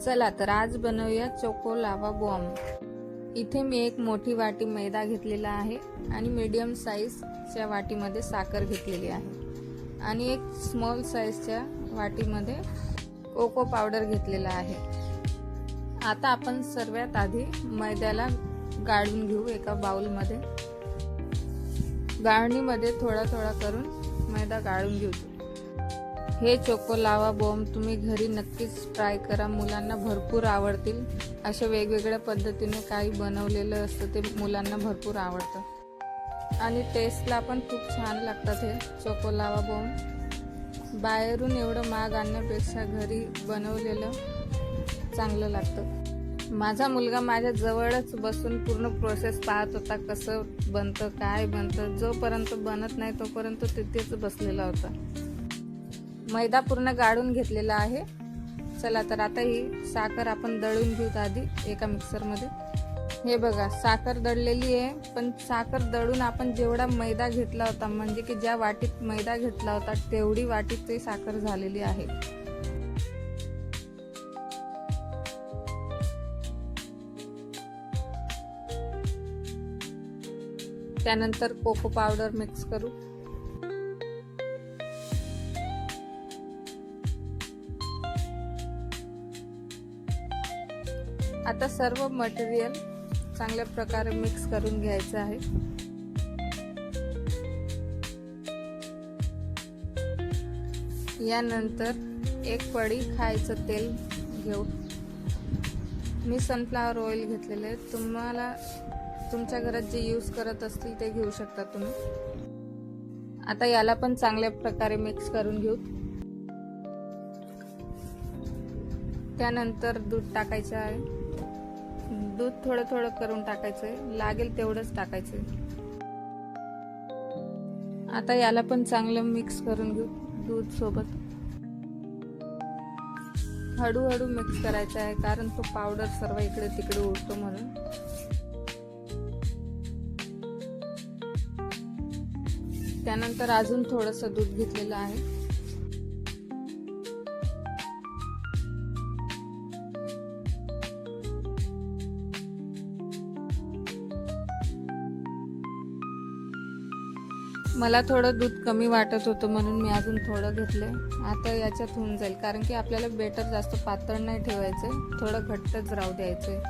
चला तर आज बनवूया चोको लावा बॉम्ब। इथे मी एक मोठी वाटी मैदा घेतलेला आहे आणि मीडियम साईजच्या वाटीमध्ये साखर घेतलेली आहे आणि एक स्मॉल साईजच्या वाटीमध्ये कोको पावडर घेतलेला आहे। आता आपण सर्वात आधी मैद्याला गाळून घेऊ एका बाउलमध्ये। गाळणीमध्ये थोडा थोडा करून मैदा गाळून घेऊ। हे चोको लावा बॉम्ब तुम्ही घरी नक्कीच ट्राय करा, मुलांना भरपूर आवडतील। अशा वेगवेगळ्या पद्धतीने काही बनवलेलं असतं ते मुलांना भरपूर आवडतं आणि टेस्टला पण खूप छान लागतात हे चोको लावा बॉम्ब। बाहेरून एवढं महाग आणण्यापेक्षा घरी बनवलेलं चांगलं लागतं। माझा मुलगा माझ्या जवळच बसून पूर्ण प्रोसेस पाहत होता, कसं बनतं काय बनतं। जोपर्यंत बनत नाही तोपर्यंत तिथेच बसलेला होता। मैदा पूर्ण गाळून घेतलेला आहे। चला तर आता ही साखर आपण दळून घेऊ आधी एका मिक्सरमध्ये। हे बघा साखर दळलेली आहे, पण साखर दळून आपण जेवढा मैदा घेतला होता, म्हणजे की ज्या वाटीत मैदा घेतला होता तेवढी वाटीत ते साखर झालेली आहे। त्यानंतर कोको पावडर मिक्स करू। आता सर्व मटेरियल चांगल्या प्रकारे मिक्स करून घ्यायचं आहे। यानंतर एक पडी खायचं तेल घेऊ। मी सनफ्लावर ऑइल घेतलेले आहे, तुम्हाला तुमच्या घरात जे यूज करत असतील ते घेऊ शकता तुम्ही। आता याला पण चांगल्या प्रकारे मिक्स करून घेऊ। त्यानंतर दूध टाकायचं आहे। दूध थोडं थोडं करून टाकायचंय, लागेल तेवढंच टाकायचंय। आता याला पण चांगलं मिक्स करून घेऊ दूध सोबत। हळूहळू मिक्स करायचं आहे, कारण तो पावडर सर्व इकडे तिकडे उडतो म्हणून। त्यानंतर अजून थोडंसं दूध घेतलेलं आहे। मला थोडं दूध कमी वाटत होतं म्हणून मी अजून थोडं घेतलंय। आता याच्यात होऊन जाईल, कारण की आपल्याला बेटर जास्त पातळ नाही ठेवायचंय, थोडं घट्टच राहू द्यायचंय।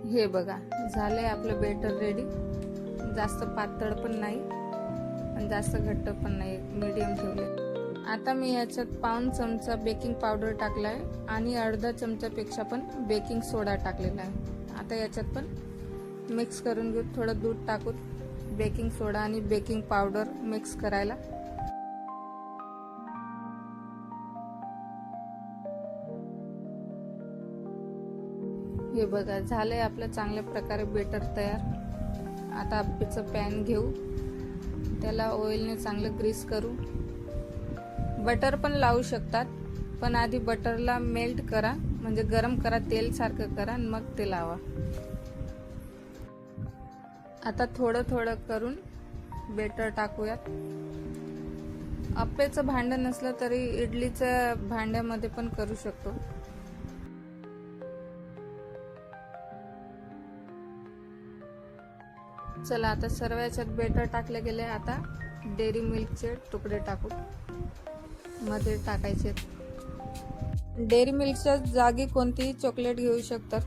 हे बघा झालंय आपलं बेटर रेडी। जास्त पातळ पण नाही आणि जास्त घट्ट पण नाही, मीडियम ठेवले। आता मी याच्यात पाऊण चमचा बेकिंग पावडर टाकलाय आणि अर्धा चमच्यापेक्षा पण बेकिंग सोडा टाकलेला आहे। आता याच्यात पण मिक्स करून घेऊ। थोडं दूध टाकून बेकिंग सोडा आणि बेकिंग पावडर मिक्स करायला। हे बघा झालंय आपलं चांगल्या प्रकारे बेटर तयार। आता आप्पेचं पॅन घेऊ, त्याला ऑइलने चांगलं ग्रीस करू। बटर पण लावू शकतात, पण आधी बटरला मेल्ट करा, म्हणजे गरम करा, तेल सारखं करा आणि मग ते लावा। आता थोडं थोडं करून बेटर टाकूयात। आप्पेचं भांड नसलं तरी इडलीच्या भांड्यामध्ये पण करू शकतो। चला आता सर्व याच्यात बेटर टाकले गेले। आता डेअरी मिल्कचे तुकडे टाकू, मध्ये टाकायचे। डेअरी मिल्कच्या जागी कोणतीही चॉकलेट घेऊ शकतात,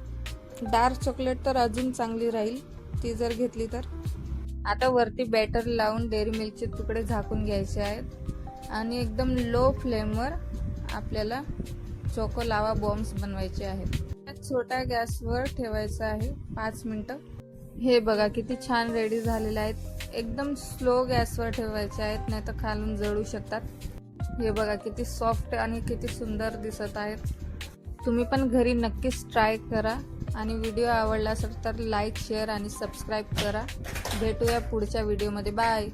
डार्क चॉकलेट तर अजून चांगली राहील ती जर घेतली तर। आता वरती बॅटर लावून डेअरी मिल्कचे तुकडे झाकून घ्यायचे आहेत आणि एकदम लो फ्लेमवर आपल्याला चोको लावा बॉम्ब्स बनवायचे आहेत। छोट्या गॅसवर ठेवायचं आहे 5 मिनिटं। हे बघा किती छान रेडी झालेले आहेत। एकदम स्लो गॅसवर ठेवायचे आहेत, नाही तर खालून जळू शकतात। हे बघा किती सॉफ्ट आणि किती सुंदर दिसत आहेत। तुम्ही पण घरी नक्कीच ट्राय करा आणि व्हिडिओ आवडला असेल तर लाईक, शेअर आणि सबस्क्राईब करा। भेटूया पुढच्या व्हिडिओमध्ये। बाय।